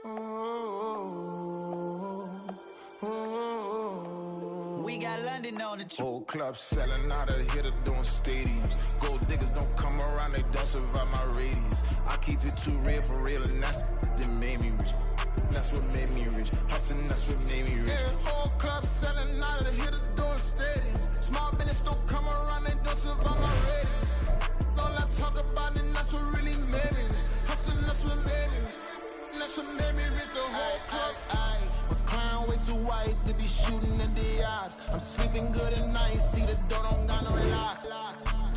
We got London on the trip. Whole club selling out of here to doing stadiums. Gold diggers don't come around, they don't survive my radius. I keep it too real for real, and that's that made me rich. That's what made me rich. Hustling, that's what made me rich. Yeah, whole club selling out of here to doing stadiums. Small business don't come around, they don't survive my radius. All I talk about, and that's what really made me rich. Hustling, that's what made me rich. That's what made me rich. The whole club. Clown way too white to be shooting in the odds. I'm sleeping good at night, see the door don't got no locks.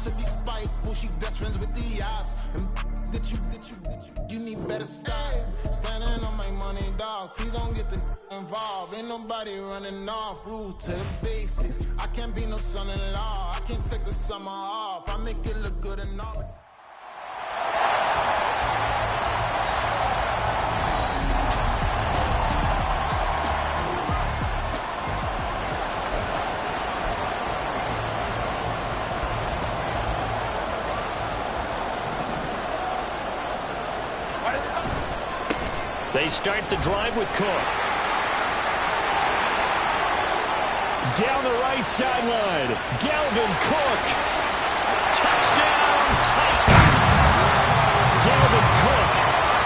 To be spiteful, she best friends with the ops. And you need better stocks. Standing on my money, dog. Please don't get the involved. Ain't nobody running off. Rules to the basics. I can't be no son-in-law. I can't take the summer off. I make it look good and all. They start the drive with Cook. Down the right sideline, Dalvin Cook. Touchdown, Titans. Dalvin Cook,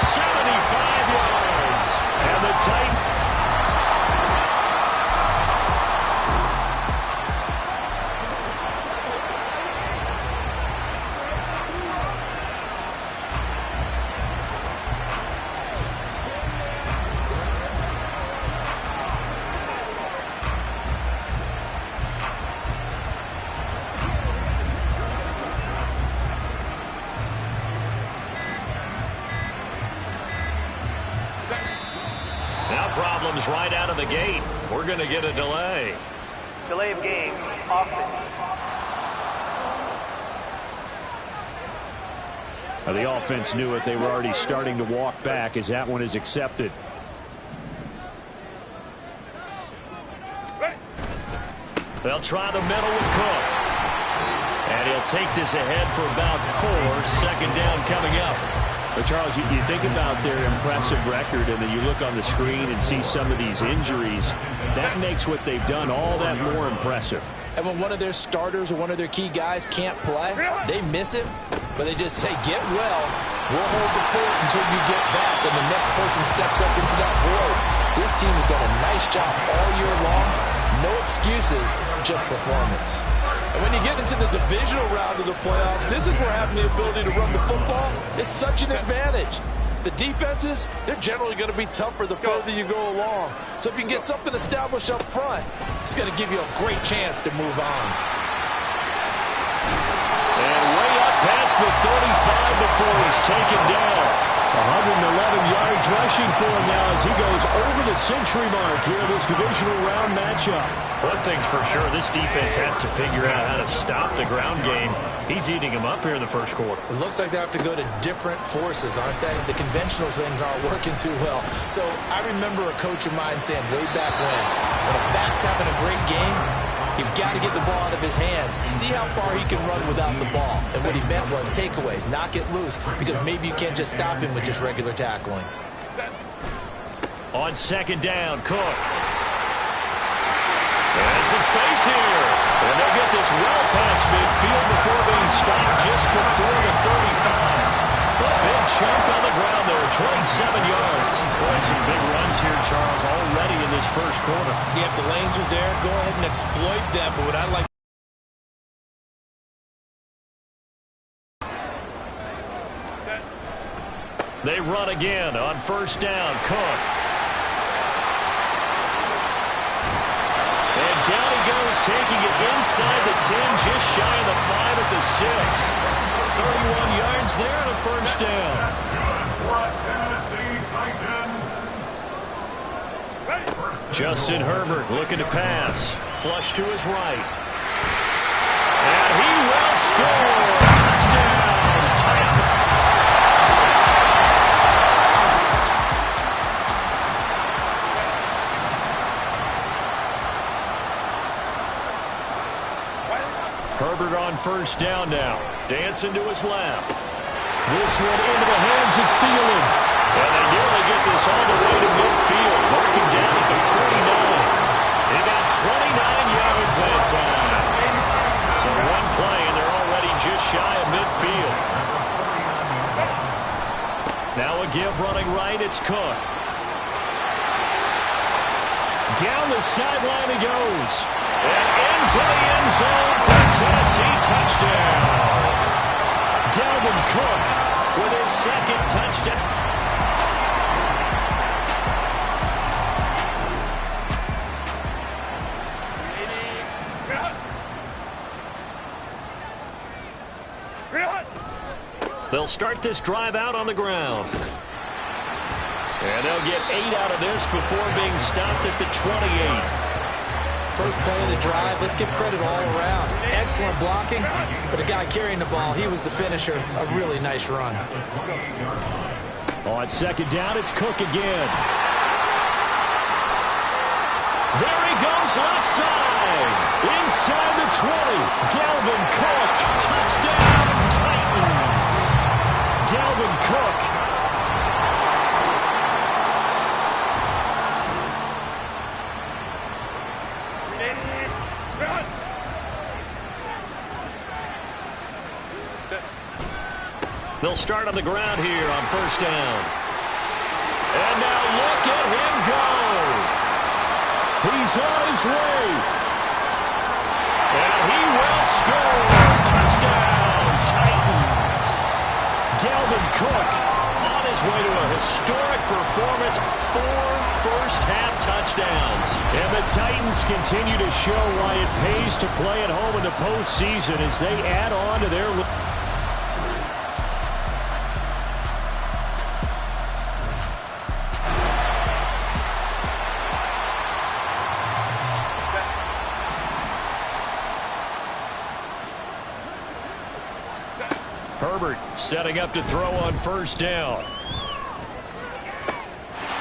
75 yards. And the Titans. Problems right out of the gate. We're going to get a delay. Delay of game. Offense. The offense knew it. They were already starting to walk back as that one is accepted. They'll try the middle with Cook. And he'll take this ahead for about 4. Second down coming up. But Charles, you think about their impressive record, and then you look on the screen and see some of these injuries. That makes what they've done all that more impressive. And when one of their starters or one of their key guys can't play, they miss him, but they just say, get well. We'll hold the fort until you get back, and the next person steps up into that void. This team has done a nice job all year long. No excuses, just performance. And when you get into the divisional round of the playoffs, this is where having the ability to run the football is such an advantage. The defenses, they're generally going to be tougher the further you go along. So if you can get something established up front, it's going to give you a great chance to move on. And way up past the 35 before he's taken down. 111 yards rushing for him now as he goes over the century mark here in this divisional round matchup. One thing's for sure, this defense has to figure out how to stop the ground game. He's eating them up here in the first quarter. It looks like they have to go to different forces, aren't they? The conventional things aren't working too well. So I remember a coach of mine saying way back when a back's having a great game, you've got to get the ball out of his hands. See how far he can run without the ball. And what he meant was takeaways, knock it loose, because maybe you can't just stop him with just regular tackling. On second down, Cook. There's some space here. And they'll get this well past midfield before being stopped just before the 35. A big chunk on the ground there, 27 yards. Boy, some big runs here, Charles, already in this first quarter. Yeah, if the lanes are there, go ahead and exploit them. But what I like, they run again on first down. Cook. And down he goes, taking it inside the 10, just shy of the 5 at the 6. 31 yards there and a first down. Justin Herbert looking to pass. Flush to his right. And he will score. Touchdown, Titans. Herbert on first down now. Dancing to his left. This one into the hands of Thielen. And they nearly get this all the way shy of midfield. Now a give running right. It's Cook. Down the sideline he goes. And into the end zone for a Tennessee touchdown. Dalvin Cook with his second touchdown. They'll start this drive out on the ground. And they'll get 8 out of this before being stopped at the 28. First play of the drive, let's give credit all around. Excellent blocking, but the guy carrying the ball, he was the finisher. A really nice run. On second down, it's Cook again. There he goes left side. Inside the 20. Dalvin Cook. Touchdown, Titans. Dalvin Cook. They'll start on the ground here on first down. And now look at him go. He's on his way. And he will score. Touchdown, Titans. Dalvin Cook on his way to a historic performance. 4 first-half touchdowns. And the Titans continue to show why it pays to play at home in the postseason as they add on to their... Herbert setting up to throw on first down.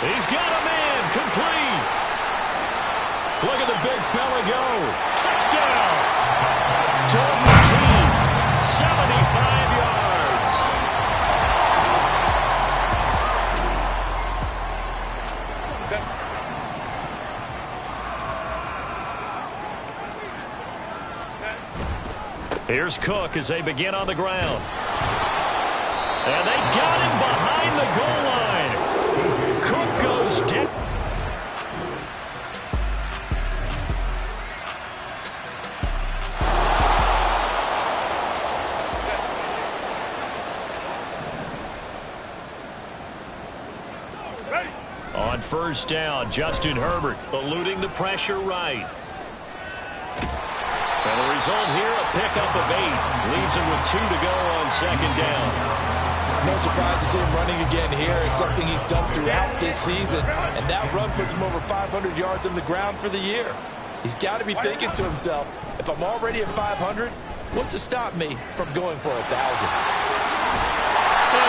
He's got a man, complete. Look at the big fella go. Touchdown. Jordan King, 75 yards. Here's Cook as they begin on the ground. And they got him behind the goal line. Cook goes down. On first down, Justin Herbert eluding the pressure right. And the result here, a pickup of 8. Leaves him with 2 to go on second down. No surprise to see him running again here. It's something he's done throughout this season. And that run puts him over 500 yards on the ground for the year. He's got to be thinking to himself, if I'm already at 500, what's to stop me from going for 1,000? And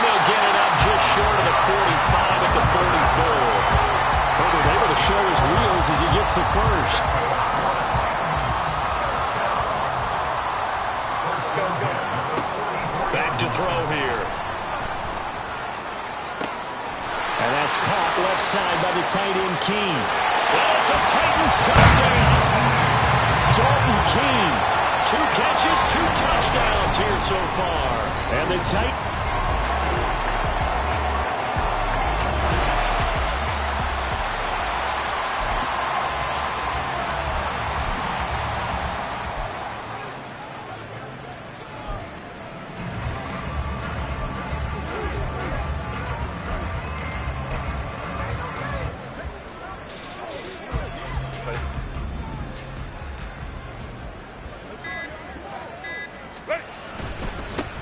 they'll get it up just short of the 45 at the 44. Herbert able to show his wheels as he gets the first. Back to throw here. And that's caught left side by the tight end, Keene. That's a Titans touchdown. Jordan Keene. 2 catches, 2 touchdowns here so far. And the Titans.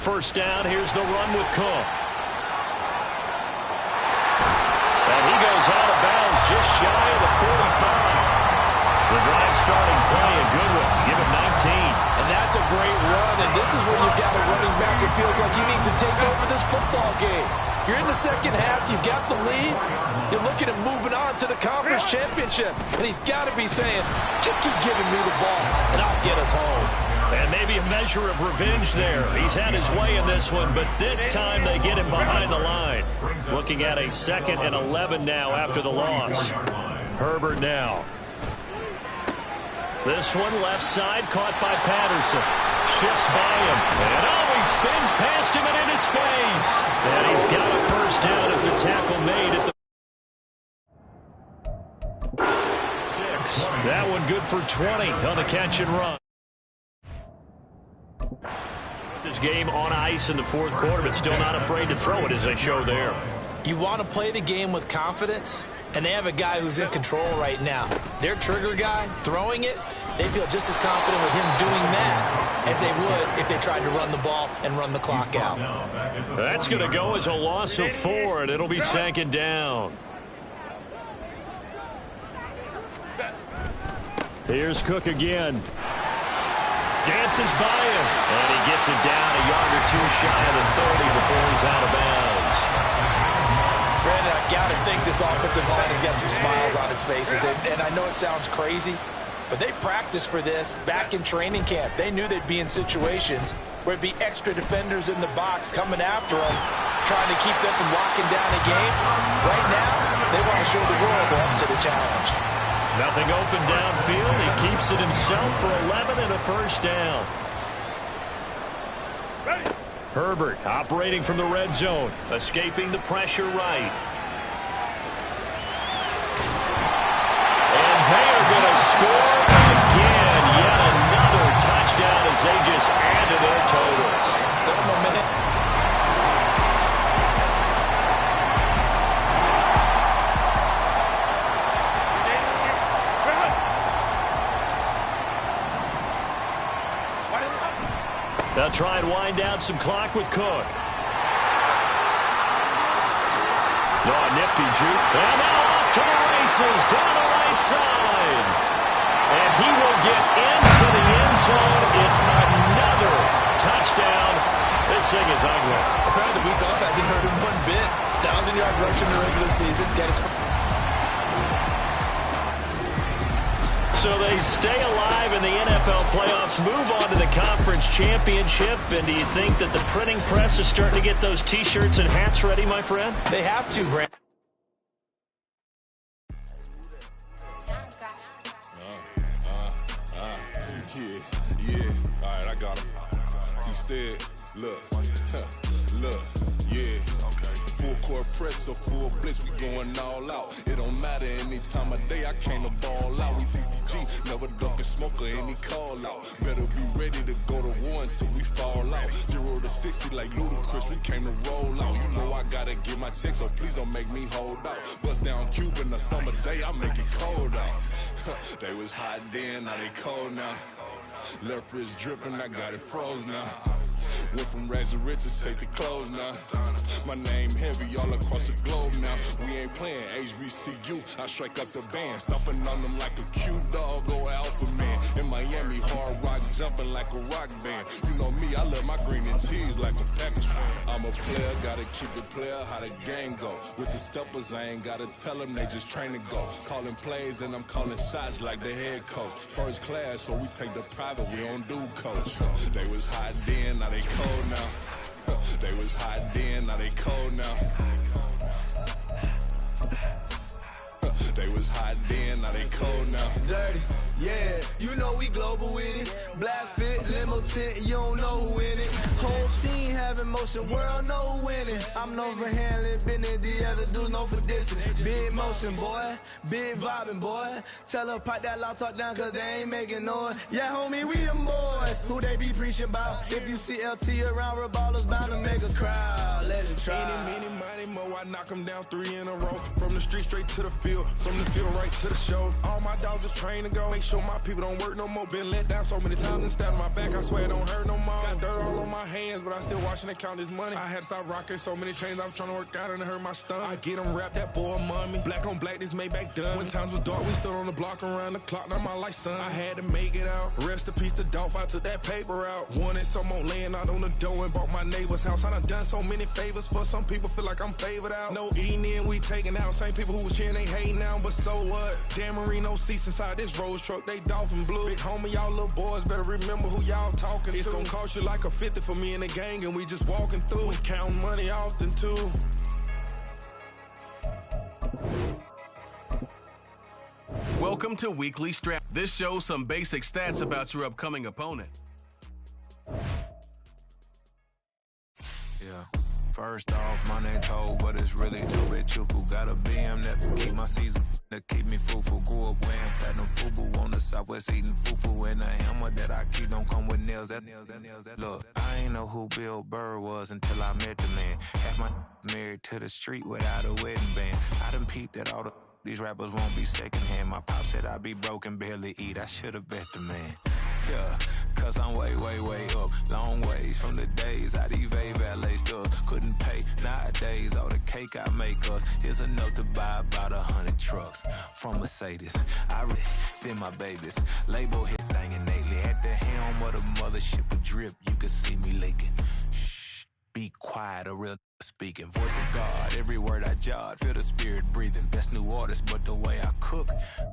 First down, here's the run with Cook. And he goes out of bounds just shy of the 45. The drive starting play, a good one. Give him 19. And that's a great run, and this is where you've got a running back who feels like he needs to take over this football game. You're in the second half, you've got the lead. You're looking at moving on to the conference championship. And he's got to be saying, just keep giving me the ball, and I'll get us home. And maybe a measure of revenge there. He's had his way in this one, but this time they get him behind the line. Looking at a 2nd and 11 now after the loss. Herbert now. This one left side caught by Patterson. Shifts by him. And oh, he spins past him and into space. And he's got a first down as a tackle made at the 6. That one good for 20 on the catch and run. This game on ice in the fourth quarter, but still not afraid to throw it as they show there. You want to play the game with confidence, and they have a guy who's in control right now. Their trigger guy, throwing it, they feel just as confident with him doing that as they would if they tried to run the ball and run the clock out. That's going to go as a loss of 4, and it'll be second down. Here's Cook again. Dances by him, and he gets it down a yard or two shy of the 30 before he's out of bounds. Brandon, I got to think this offensive line has got some smiles on its faces, and I know it sounds crazy, but they practiced for this back in training camp. They knew they'd be in situations where it'd be extra defenders in the box coming after them, trying to keep them from locking down a game. Right now, they want to show the world they're up to the challenge. Nothing open downfield. He keeps it himself for 11 and a first down. Herbert operating from the red zone, escaping the pressure right. And they are going to score again. Yet another touchdown as they just add to their totals. So momentum. They'll try and wind down some clock with Cook. Oh, nifty juke. And now off to the races down the right side. And he will get into the end zone. It's another touchdown. This thing is ugly. Apparently the week off hasn't hurt him one bit. 1,000-yard rush in the regular season. Get his... So they stay alive in the NFL playoffs, move on to the conference championship. And do you think that the printing press is starting to get those T-shirts and hats ready, my friend? They have to, Brand. Yeah. All right, I got him. Instead, look, yeah. Full court press or full blitz, we going all out. It don't matter any time of day, I came to ball out. We TCG, never duck a smoke or any call out. Better be ready to go to war until we fall out. 0 to 60 like Ludacris, we came to roll out. You know I gotta get my check, so please don't make me hold out. Bust down Cuban a summer day, I make it cold out. They was hot then, now they cold now. Left wrist dripping, I got it froze now. Went from rags to riches, take the clothes now. My name heavy all across the globe now. We ain't playing HBCU, I strike up the band. Stomping on them like a cute dog or alpha man. In Miami, hard rock jumping like a rock band. You know me, I love my green and cheese like a Packers fan. I'm a player, gotta keep it player, how the game go. With the steppers, I ain't gotta tell them, they just train to go. Calling plays and I'm calling shots like the head coach. First class, so we take the private, we don't do coach. They was hot then, now they cold now. They was hot then, now they cold now. They was hot then, now they cold now. Dirty, yeah, you know we global with it. Black fit, limo tint, you don't know who in it. Whole team having motion, world no winning. I'm known for handling business, the other dudes known for dissing. Big motion, boy, big vibing, boy. Tell her pipe that loud talk down, cause they ain't making noise. Yeah, homie, we them boys, who they be preaching about. If you see LT around, Reballers bound to make a crowd. Let it try. Many, mo, I knock them down 3 in a row. From the street straight to the field, from the field right to the show. All my dogs are trained to go. Make sure my people don't work no more. Been let down so many times and stabbed my back. I swear it don't hurt no more. Got dirt all on my hands, but I still watching it count this money. I had to stop rocking so many chains. I was trying to work out and it hurt my stomach. I get them wrapped, that boy mommy. Black on black, this Maybach done. When times was dark, we stood on the block around the clock. Now my life, son. I had to make it out. Rest in peace to Dolph. I took that paper out. Wanted some more laying out on the door and bought my neighbor's house. I done so many favors for some people. Feel like I'm favored out. No eating in, we taking out. Same people who was cheering, they hating now, but so what? Dan Marino seats inside this Rolls truck, they dolphin blue. Big homie, y'all little boys better remember who y'all talking to. It's gonna cost you like a 50 for me and the gang, and we just walking through. We counting money often too. Welcome to Weekly Strap. This shows some basic stats about your upcoming opponent. Yeah. First off, my name told, but it's really Tobe Chuku. Got a BM that keep my season, that keep me fufu. Grew up wearing platinum fubu on the southwest eating fufu. And the hammer that I keep don't come with nails. Look, I ain't know who Bill Burr was until I met the man. Half my married to the street without a wedding band. I done peeped that all these rappers won't be secondhand. My pop said I'd be broke and barely eat. I should've bet the man. Yeah, cause I'm way up. Long ways from the days I eBay valet stores couldn't pay. Nowadays, all the cake I make us is enough to buy about 100 trucks from Mercedes. Then my babies label his thing innately. At the helm of the mothership with drip, you can see me leaking. Shh, be quiet, a real speaking. Voice of God, every word I jot, feel the spirit breathing. Best new artist, but the way I cook,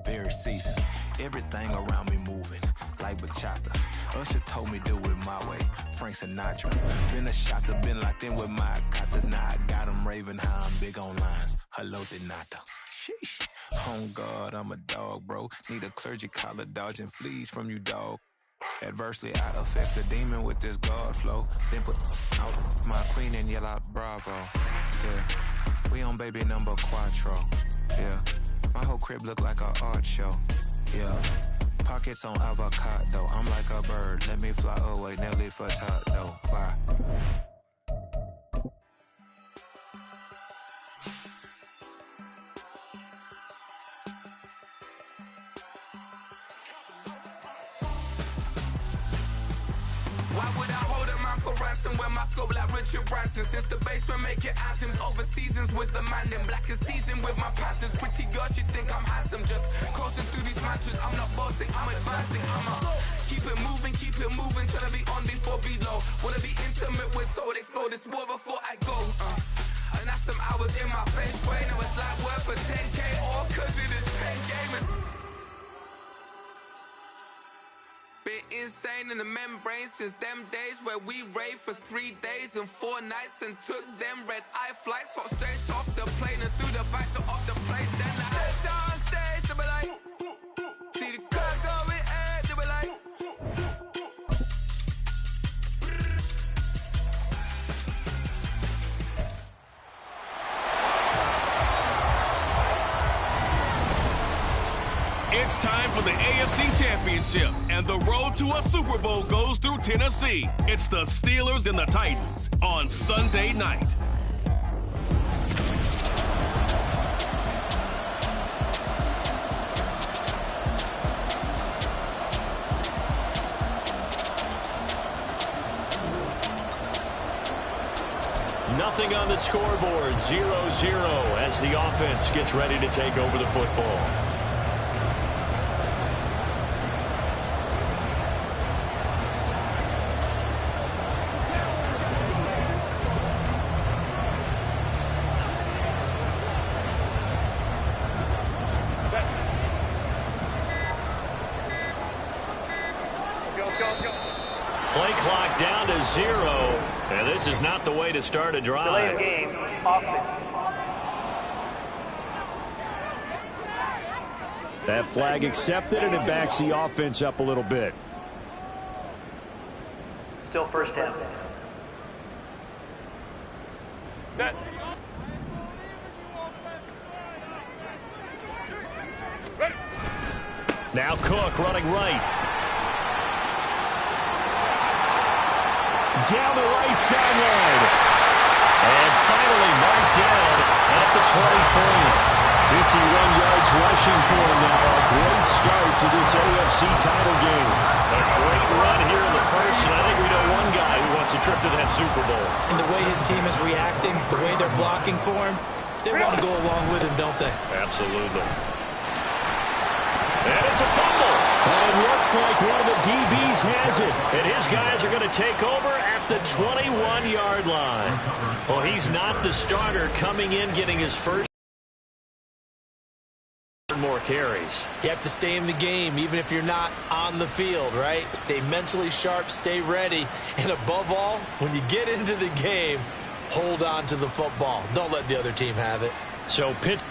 very seasoned. Everything around me moving, like bachata. Usher told me do it my way, Frank Sinatra. Been a shotter, been locked in with my katas. Now I got them raving how I'm big on lines. Hello, Denata. Sheesh. On God, I'm a dog, bro. Need a clergy collar, dodging fleas from you, dog. Adversely, I affect the demon with this God flow. Then put out my queen and yell out bravo. Yeah, we on baby number quattro. Yeah, my whole crib look like an art show. Yeah, pockets on avocado. I'm like a bird, let me fly away. Nelly Furtado. Bye. Why would I hold a man for ransom when my scope like Richard Branson? Since the basement make it anthems over seasons with the man in black is teasing with my panthers. Pretty girl, she think I'm handsome. Just coasting through these matches. I'm not bossing, I'm advancing. Keep it moving, trying to be on before below. Wanna be intimate with soul, explode this war before I go. And that's some hours in my feng shui. Now it's like work for 10K all cause it is 10 gamers. Been insane in the membrane since them days where we raved for 3 days and 4 nights and took them red eye flights, hot straight off the plane and through the back door of the place. Then I head down stage, they be like, see the crowd going air, they be like. It's time for the AFC Championship, and the road to a Super Bowl goes through Tennessee. It's the Steelers and the Titans on Sunday night. Nothing on the scoreboard, 0-0 as the offense gets ready to take over the football. Play clock down to 0, and this is not the way to start a drive. Delay of game, offense. That flag accepted, and it backs the offense up a little bit. Still first down. Set. Now Cook running right. Down the right sideline. And finally marked down at the 23. 51 yards rushing for him now. A great start to this AFC title game. A great run here in the first, and I think we know one guy who wants a trip to that Super Bowl. And the way his team is reacting, the way they're blocking for him, they want to go along with him, don't they? Absolutely. And it's a fumble. And it looks like one of the DBs has it. And his guys are going to take over at the 21-yard line. Well, he's not the starter coming in, getting his first more carries. You have to stay in the game, even if you're not on the field, right? Stay mentally sharp, stay ready, and above all, when you get into the game, hold on to the football. Don't let the other team have it. So Pitt.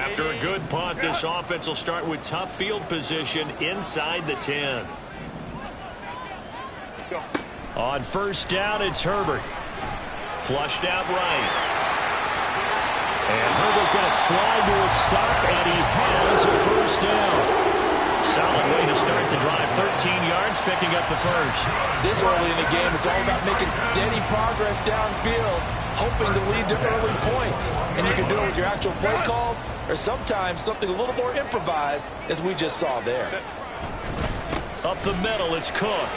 After a good punt, this offense will start with tough field position inside the 10. On first down, it's Herbert. Flushed out right. And Herbert going to slide to a stop, and he has a first down. Solid way to start the drive. 13 yards, picking up the first. This early in the game, it's all about making steady progress downfield, hoping to lead to early points. And you can do it with your actual play calls, or sometimes something a little more improvised, as we just saw there. Up the middle, it's Cook.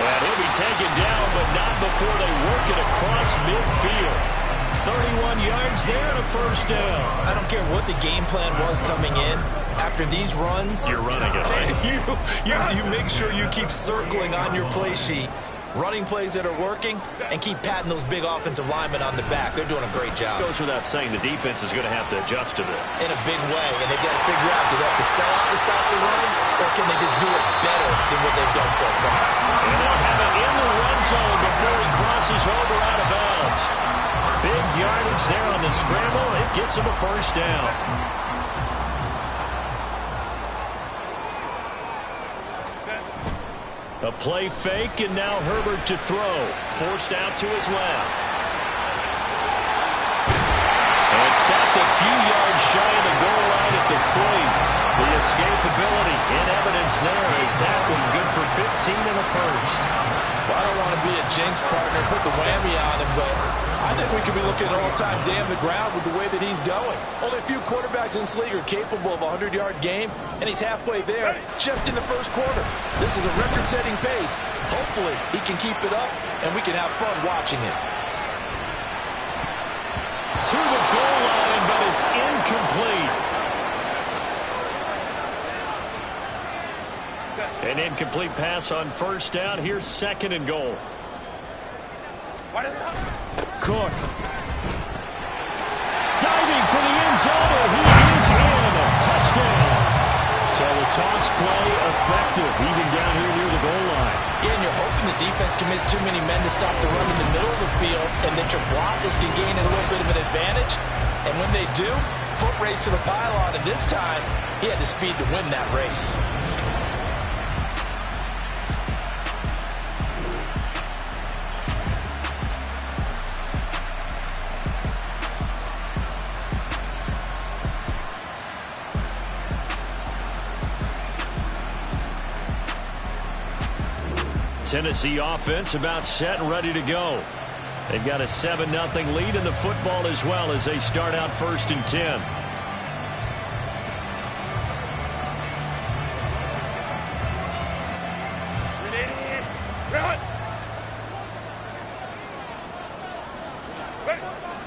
And he'll be taken down, but not before they work it across midfield. 31 yards there and a first down. I don't care what the game plan was coming in. After these runs, you're running it, right? you make sure you keep circling on your play sheet, running plays that are working, and keep patting those big offensive linemen on the back. They're doing a great job. Goes without saying the defense is going to have to adjust to that. In a big way, and they've got to figure out, do they have to sell out to stop the run, or can they just do it better than what they've done so far? And they'll have it in the red zone before he crosses over out of bounds. Big yardage there on the scramble. It gets him a first down. A play fake, and now Herbert to throw. Forced out to his left. And stopped a few yards shy of the goal line at the 3. The escapability in evidence there is that one good for 15 and a first. Well, I don't want to be a jinx partner, put the whammy on him, but I think we could be looking at all-time day on the ground with the way that he's going. Only a few quarterbacks in this league are capable of a 100-yard game, and he's halfway there just in the first quarter. This is a record-setting pace. Hopefully, he can keep it up, and we can have fun watching it. To the goal line, but it's incomplete. An incomplete pass on first down. Here's second and goal. Cook. Diving for the end zone, and he is in. Touchdown. So the toss play effective, even down here near the goal line. Yeah, and you're hoping the defense commits too many men to stop the run in the middle of the field, and that your blockers can gain a little bit of an advantage. And when they do, foot race to the pylon, and this time, he had the speed to win that race. Tennessee offense about set and ready to go. They've got a 7-0 lead in the football as well as they start out first and 10.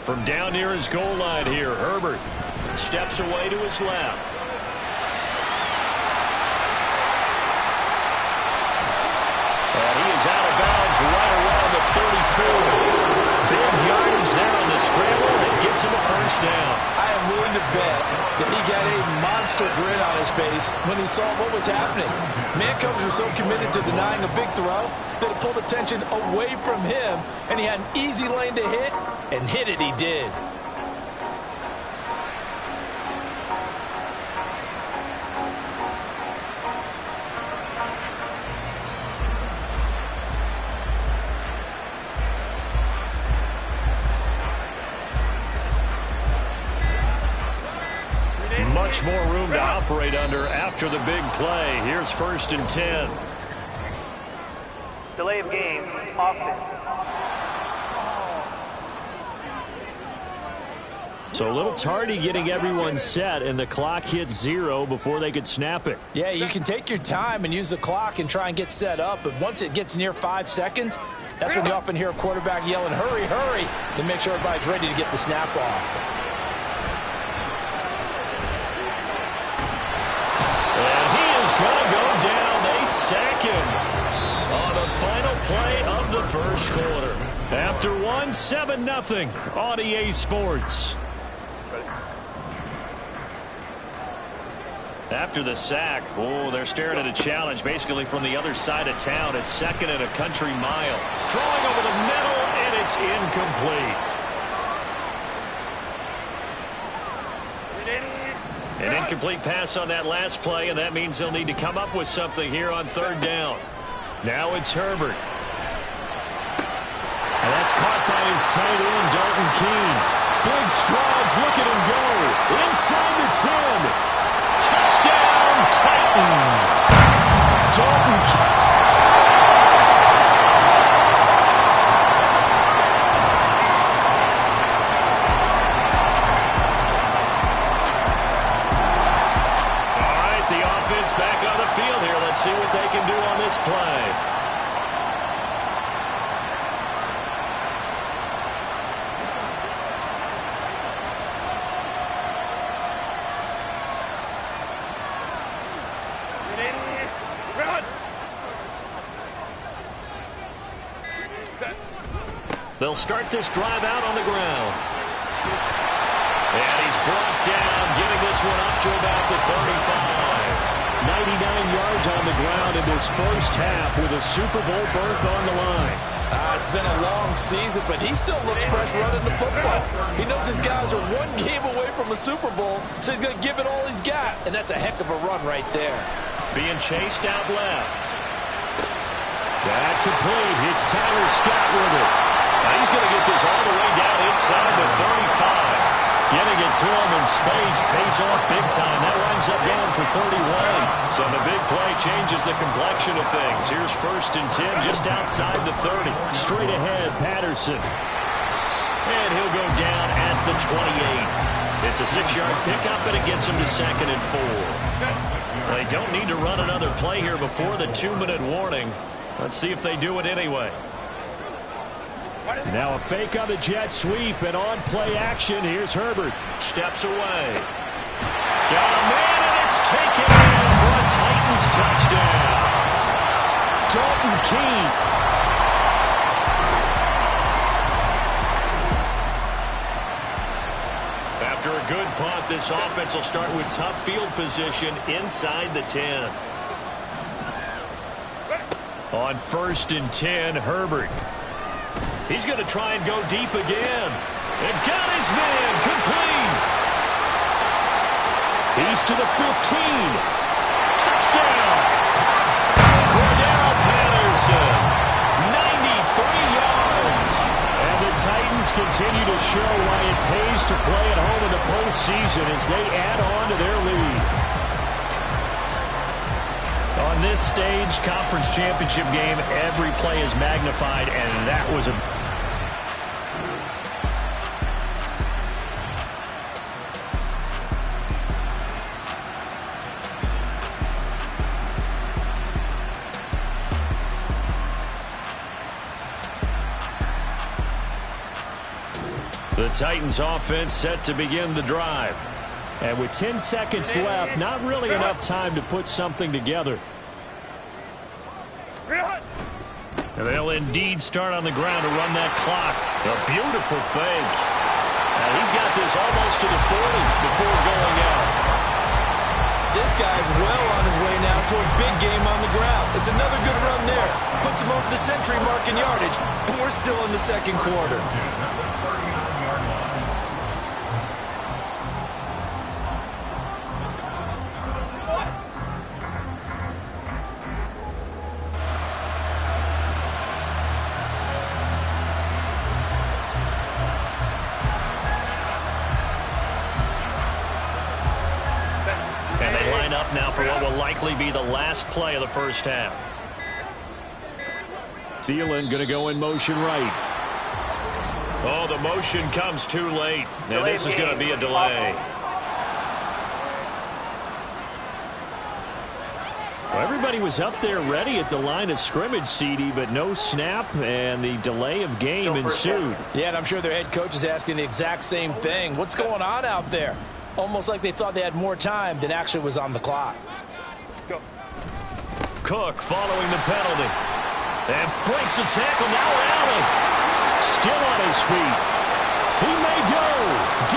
From down near his goal line here, Herbert steps away to his left. Out of bounds right around the 34. Big yardage there on the scramble, and gets him a first down. I am willing to bet that he got a monster grin on his face when he saw what was happening. Man-coverage were so committed to denying a big throw that it pulled attention away from him, and he had an easy lane to hit, and hit it he did. Much more room to operate under after the big play. Here's first and 10. Delay of game, offense. So a little tardy getting everyone set, and the clock hits 0 before they could snap it. Yeah, you can take your time and use the clock and try and get set up, but once it gets near 5 seconds, that's when you often hear a quarterback yelling, hurry, hurry, to make sure everybody's ready to get the snap off. Sack him on the final play of the first quarter. After 7-0 on EA Sports. After the sack, they're staring at a challenge basically from the other side of town. It's second and a country mile. Throwing over the middle, and it's incomplete. An incomplete pass on that last play, and that means they'll need to come up with something here on third down. Now it's Herbert. And that's caught by his tight end, Dalton Keene. Big strides, look at him go. Inside the 10. Touchdown, Titans. Dalton Keene. All right, the offense back on the field here. Let's see what they can do on this play. They'll start this drive out on the ground. And he's brought down, getting this one up to about the 35. 99 yards on the ground in this first half with a Super Bowl berth on the line. It's been a long season, but he still looks fresh running the football. He knows his guys are one game away from a Super Bowl, so he's going to give it all he's got. And that's a heck of a run right there. Being chased out left. That complete. It's Tyler Scott with it. Now he's going to get this all the way down inside the 35. Getting it to him in space pays off big time. That winds up down for 31. So the big play changes the complexion of things. Here's 1st and 10 just outside the 30. Straight ahead, Patterson. And he'll go down at the 28. It's a 6-yard pickup, and it gets him to 2nd and 4. They don't need to run another play here before the 2-minute warning. Let's see if they do it anyway. Now a fake on the jet sweep, and on play action, here's Herbert. Steps away. Got a man, and it's taken in for a Titans touchdown. Dalton Keene. After a good punt, this offense will start with tough field position inside the 10. On 1st and 10, Herbert. He's going to try and go deep again. And got his man complete. He's to the 15. Touchdown. Cordell Patterson. 93 yards. And the Titans continue to show why it pays to play at home in the postseason as they add on to their lead. On this stage, conference championship game, every play is magnified, and that was a... The Titans offense set to begin the drive. And with 10 seconds left, not really enough time to put something together. And they'll indeed start on the ground to run that clock. A beautiful fake. Now he's got this almost to the 40 before going out. This guy's well on his way now to a big game on the ground. It's another good run there. Puts him over the century mark in yardage. And we're still in the 2nd quarter. Now for what will likely be the last play of the first half. Thielen going to go in motion right. Oh, the motion comes too late. Now this is going to be a delay. Well, everybody was up there ready at the line of scrimmage, CD, but no snap, and the delay of game ensued. Yeah, and I'm sure their head coach is asking the exact same thing. What's going on out there? Almost like they thought they had more time than actually was on the clock. Go. Cook following the penalty. And breaks the tackle. Now Allen. Still on his feet. He may go.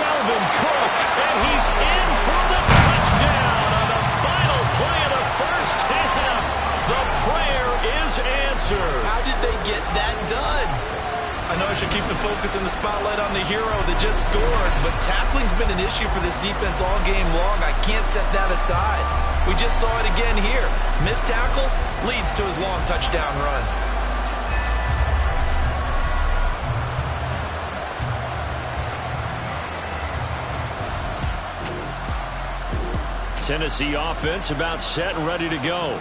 Dalvin Cook. And he's in for the touchdown on the final play of the first half. The prayer is answered. How did they get that done? A I know I should keep the focus and the spotlight on the hero that just scored, but tackling's been an issue for this defense all game long. I can't set that aside. We just saw it again here. Missed tackles leads to his long touchdown run. Tennessee offense about set and ready to go.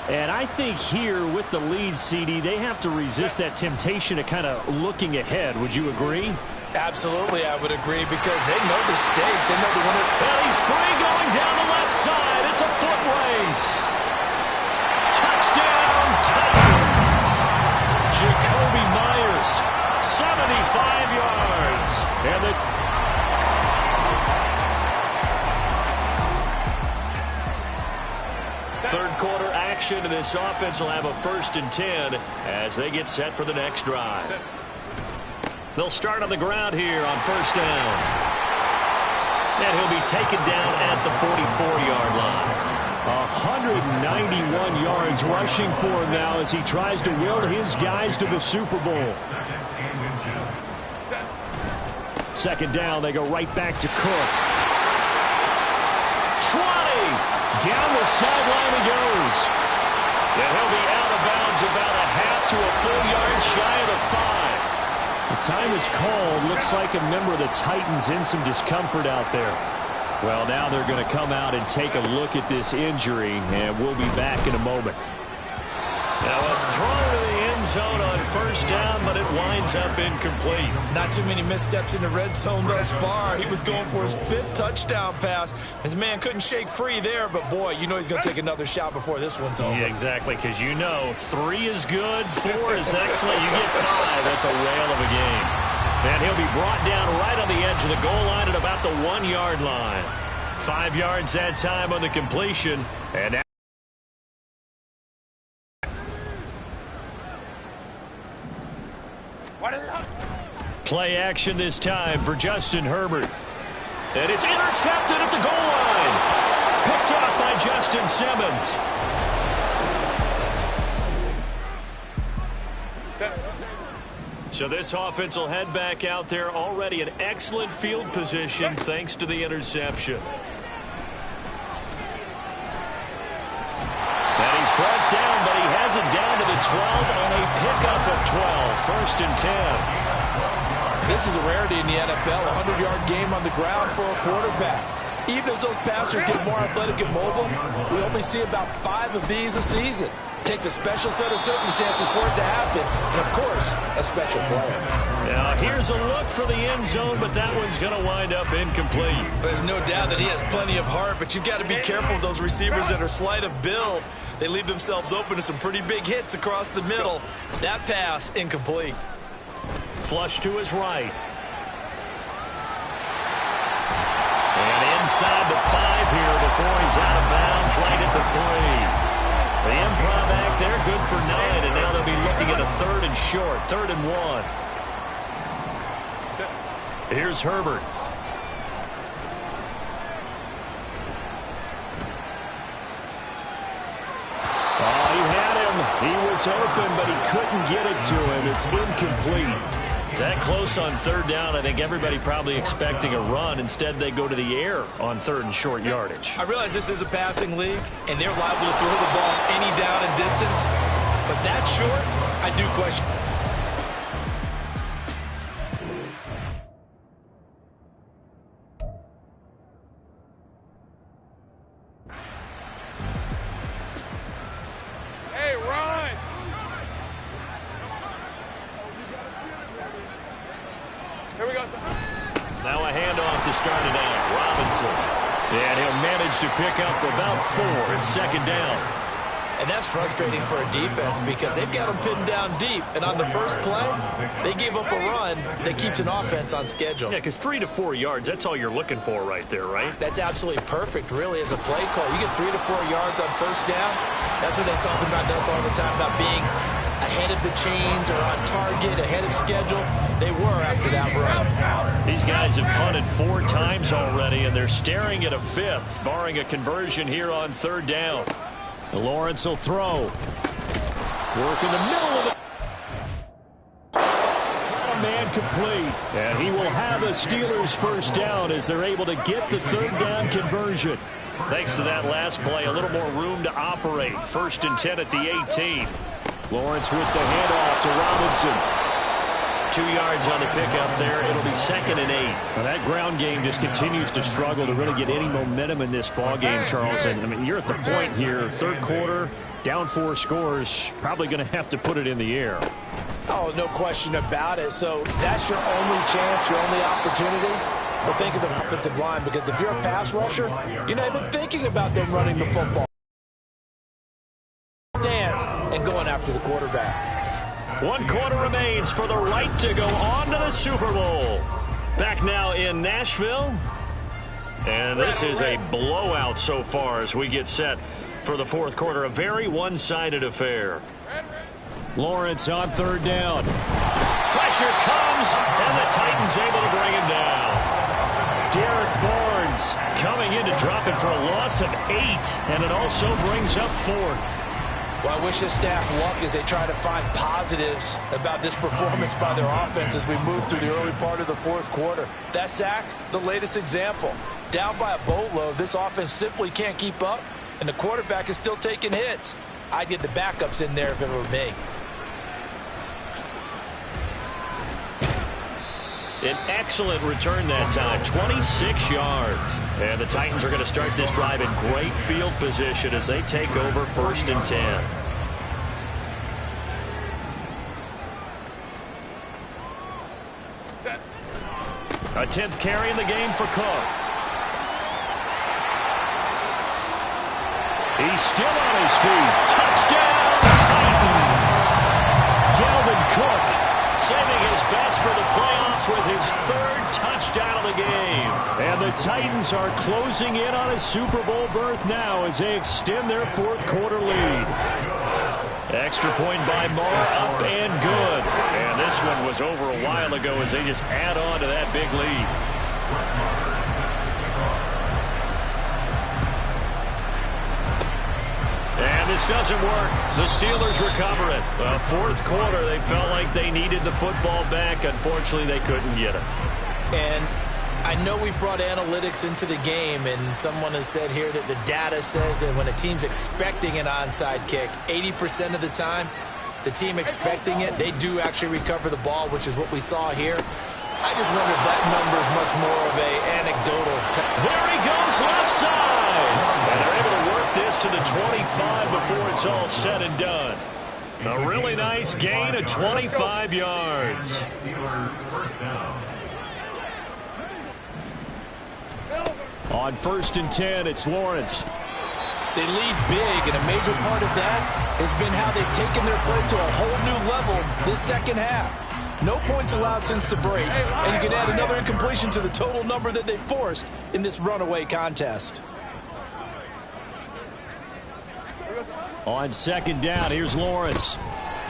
And I think here with the lead, CD, they have to resist that temptation of kind of looking ahead. Would you agree? Absolutely, I would agree, because they know the stakes. They know the winner. Well, he's free going down the left side. It's a foot race. Touchdown, Titans. Jacoby Myers, 75 yards. And the third quarter action, and this offense will have a 1st and 10 as they get set for the next drive. They'll start on the ground here on 1st down. And he'll be taken down at the 44-yard line. 191 yards rushing for him now as he tries to will his guys to the Super Bowl. 2nd down, they go right back to Cook. 20! Down the sideline he goes. And he'll be out of bounds about a half to a full yard shy of the 5. The time is called. Looks like a member of the Titans in some discomfort out there. Well, now they're going to come out and take a look at this injury, and we'll be back in a moment. Now a throw to the end zone on 1st down, but it winds up incomplete. Not too many missteps in the red zone thus far. He was going for his 5th touchdown pass. His man couldn't shake free there, but boy, you know he's going to take another shot before this one's over. Yeah, exactly, because you know 3 is good, 4 is excellent. You get 5, that's a whale of a game. And he'll be brought down right on the edge of the goal line at about the 1-yard line. 5 yards that time on the completion, and now play action this time for Justin Herbert. And it's intercepted at the goal line. Picked off by Justin Simmons. So this offense will head back out there, already in excellent field position thanks to the interception. And he's brought down, but he has it down to the 12 on a pickup of 12. 1st and 10. This is a rarity in the NFL, a 100-yard game on the ground for a quarterback. Even as those passers get more athletic and mobile, we only see about 5 of these a season. It takes a special set of circumstances for it to happen, and of course, a special player. Now here's a look for the end zone, but that one's going to wind up incomplete. There's no doubt that he has plenty of heart, but you've got to be careful of those receivers that are slight of build. They leave themselves open to some pretty big hits across the middle. That pass, incomplete. Flush to his right. And inside the 5 here before he's out of bounds, right at the 3. The improv act there, good for 9, and now they'll be looking at a 3rd and short, 3rd and 1. Here's Herbert. Oh, he had him. He was open, but he couldn't get it to him. It's incomplete. That close on 3rd down, I think everybody probably expecting a run. Instead, they go to the air on 3rd and short yardage. I realize this is a passing league, and they're liable to throw the ball any down and distance. But that short, I do question. Now a handoff to start it out. Robinson. And he'll manage to pick up about 4 at 2nd down. And that's frustrating for a defense because they've got them pinned down deep. And on the first play, they gave up a run that keeps an offense on schedule. Yeah, because 3 to 4 yards, that's all you're looking for right there, right? That's absolutely perfect, really, as a play call. You get 3 to 4 yards on 1st down. That's what they talk about us all the time, about being ahead of the chains or on target, ahead of schedule. They were after that run. These guys have punted 4 times already, and they're staring at a 5th, barring a conversion here on 3rd down. Lawrence will throw. Work in the middle of the... incomplete. And he will have a Steelers first down as they're able to get the third down conversion. Thanks to that last play, a little more room to operate. 1st and 10 at the 18. Lawrence with the handoff to Robinson. 2 yards on the pickup there. It'll be 2nd and 8. Well, that ground game just continues to struggle to really get any momentum in this ball game, Charles. And I mean, you're at the point here, third quarter, down 4 scores, probably going to have to put it in the air. Oh, no question about it. So that's your only chance, your only opportunity. But think of the offensive line, because if you're a pass rusher, you're not even thinking about them running the football. Stance and going after the quarterback. 1 quarter remains for the right to go on to the Super Bowl. Back now in Nashville. And this is a blowout so far as we get set for the 4th quarter. A very one-sided affair. Lawrence on 3rd down. Pressure comes, and the Titans able to bring him down. Derek Barnes coming in to drop it for a loss of 8, and it also brings up 4th. Well, I wish this staff luck as they try to find positives about this performance by their offense as we move through the early part of the 4th quarter. That sack, the latest example. Down by a boatload, this offense simply can't keep up, and the quarterback is still taking hits. I'd get the backups in there if it were me. An excellent return that time, 26 yards. And the Titans are going to start this drive in great field position as they take over 1st and 10. A 10th carry in the game for Cook. He's still on his feet. Touchdown, Titans! Dalvin Cook saving his best for the playoffs with his 3rd touchdown of the game. And the Titans are closing in on a Super Bowl berth now as they extend their 4th quarter lead. Extra point by Marr, up and good. And this one was over a while ago as they just add on to that big lead. And this doesn't work. The Steelers recover it. 4th quarter, they felt like they needed the football back. Unfortunately, they couldn't get it. And I know we brought analytics into the game, and someone has said here that the data says that when a team's expecting an onside kick, 80% of the time, the team expecting it, they do actually recover the ball, which is what we saw here. I just wonder if that number is much more of a anecdotal. There he goes, left side. And they're able to work this to the 25 before it's all said and done. A really nice gain of 25 yards. On 1st and 10, it's Lawrence. They lead big, and a major part of that has been how they've taken their play to a whole new level this 2nd half. No points allowed since the break, and you can add another incompletion to the total number that they forced in this runaway contest. On 2nd down, here's Lawrence.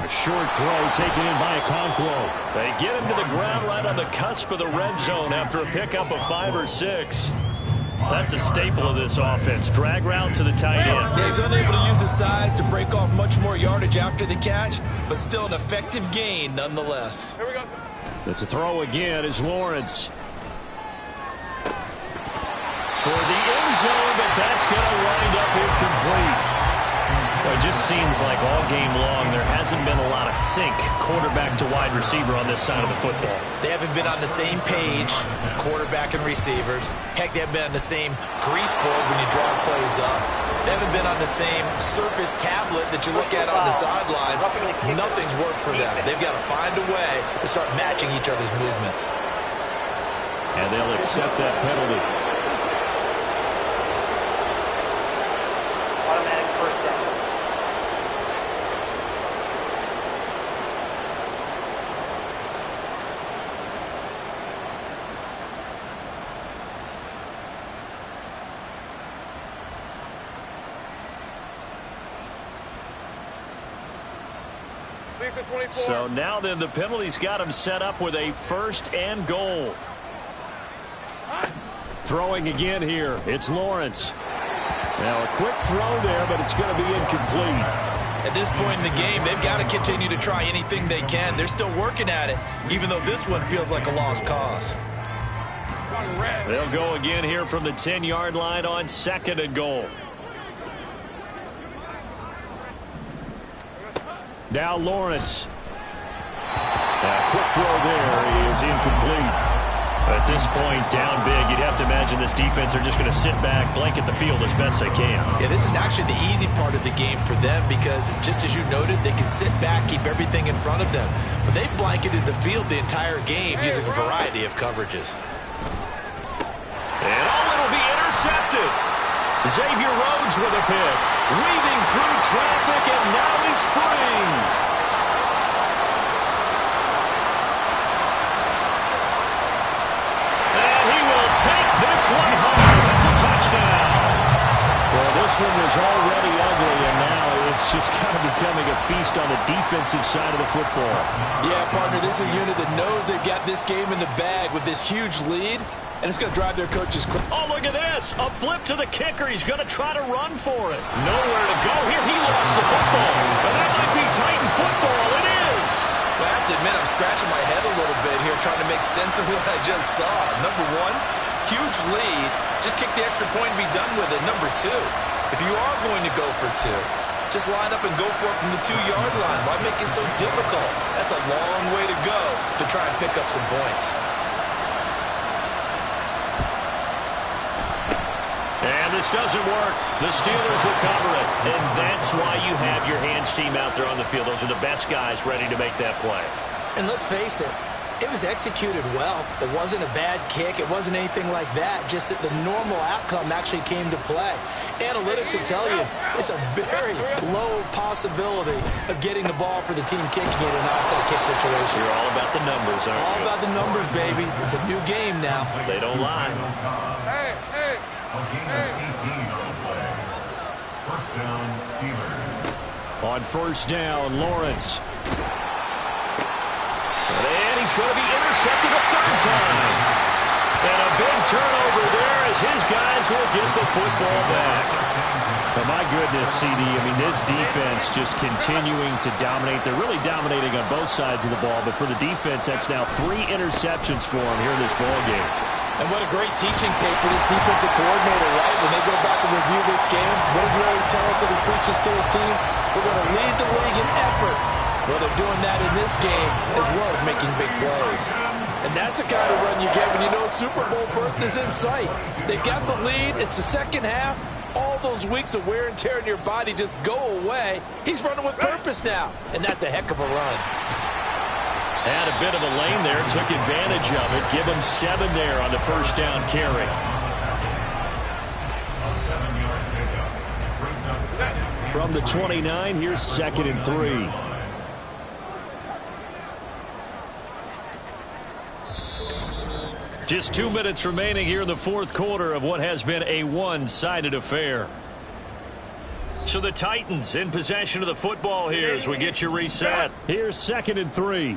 A short throw taken in by Okonkwo. They get him to the ground right on the cusp of the red zone after a pickup of 5 or 6. That's a staple of this offense. Drag route to the tight end. Yeah, he's unable to use his size to break off much more yardage after the catch, but still an effective gain nonetheless. Here we go. It's a throw again is Lawrence. Toward the end zone, but that's going to wind up incomplete. It just seems like all game long there hasn't been a lot of sync quarterback to wide receiver on this side of the football. They haven't been on the same page, quarterback and receivers. Heck, they haven't been on the same grease board when you draw plays up. They haven't been on the same surface tablet that you look at on the sidelines. Nothing's worked for them. They've got to find a way to start matching each other's movements. And they'll accept that penalty. Automatic first down. So now then the penalty's got him set up with a 1st and goal. Throwing again here. It's Lawrence. Now a quick throw there, but it's going to be incomplete. At this point in the game, they've got to continue to try anything they can. They're still working at it, even though this one feels like a lost cause. They'll go again here from the 10-yard line on 2nd and goal. Now Lawrence. Quick throw there is incomplete. At this point, down big, you'd have to imagine this defense are just going to sit back, blanket the field as best they can. Yeah, this is actually the easy part of the game for them because, just as you noted, they can sit back, keep everything in front of them. But they've blanketed the field the entire game using a variety of coverages. And it'll be intercepted. Xavier Rhodes with a pick. Weaving through traffic, and now he's free. This one home. It's a touchdown. Well, this one was already ugly, and now it's just kind of becoming a feast on the defensive side of the football. Yeah, partner, this is a unit that knows they've got this game in the bag with this huge lead, and it's going to drive their coaches crazy. Oh, look at this. A flip to the kicker. He's going to try to run for it. Nowhere to go here. He lost the football. And that might be Titan football. It is. Well, I have to admit, I'm scratching my head a little bit here trying to make sense of what I just saw. Number one, huge lead. Just kick the extra point and be done with it. Number two, if you are going to go for two, just line up and go for it from the 2-yard line. Why make it so difficult? That's a long way to go to try and pick up some points. And this doesn't work. The Steelers recover it. And that's why you have your hands team out there on the field. Those are the best guys ready to make that play. And let's face it, it was executed well. It wasn't a bad kick. It wasn't anything like that. Just that the normal outcome actually came to play. Analytics will tell you it's a very low possibility of getting the ball for the team kicking it in an onside kick situation. You're all about the numbers, aren't you? All about the numbers, baby. It's a new game now. They don't lie. On first down, Lawrence. And he's going to be intercepted a third time. And a big turnover there as his guys will get the football back. But my goodness, CD, I mean, this defense just continuing to dominate. They're really dominating on both sides of the ball. But for the defense, that's now 3 interceptions for them here in this ball game. And what a great teaching tape for this defensive coordinator, right? When they go back and review this game, what does he always tell us that he preaches to his team? We're going to lead the league in effort. Well, they're doing that in this game as well as making big plays. And that's the kind of run you get when you know Super Bowl berth is in sight. They've got the lead. It's the second half. All those weeks of wear and tear in your body just go away. He's running with purpose now, and that's a heck of a run. Had a bit of a lane there, took advantage of it. Give him 7 there on the first down carry. From the 29, here's 2nd and 3. Just 2 minutes remaining here in the fourth quarter of what has been a one-sided affair. So the Titans in possession of the football here as we get you reset. Here's 2nd and 3.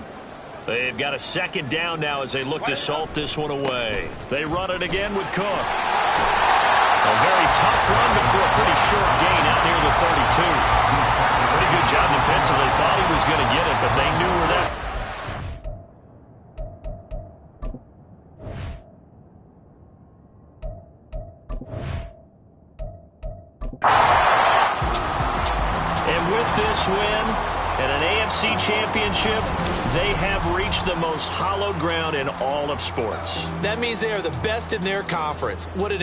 They've got a second down now as they look to salt this one away. They run it again with Cook. A very tough run, but for a pretty short gain out near the 32. Pretty good job defensively. Thought he was going to get it, but they knew where that... And with this win and an AFC championship, they have reached the most hallowed ground in all of sports. That means they are the best in their conference. What an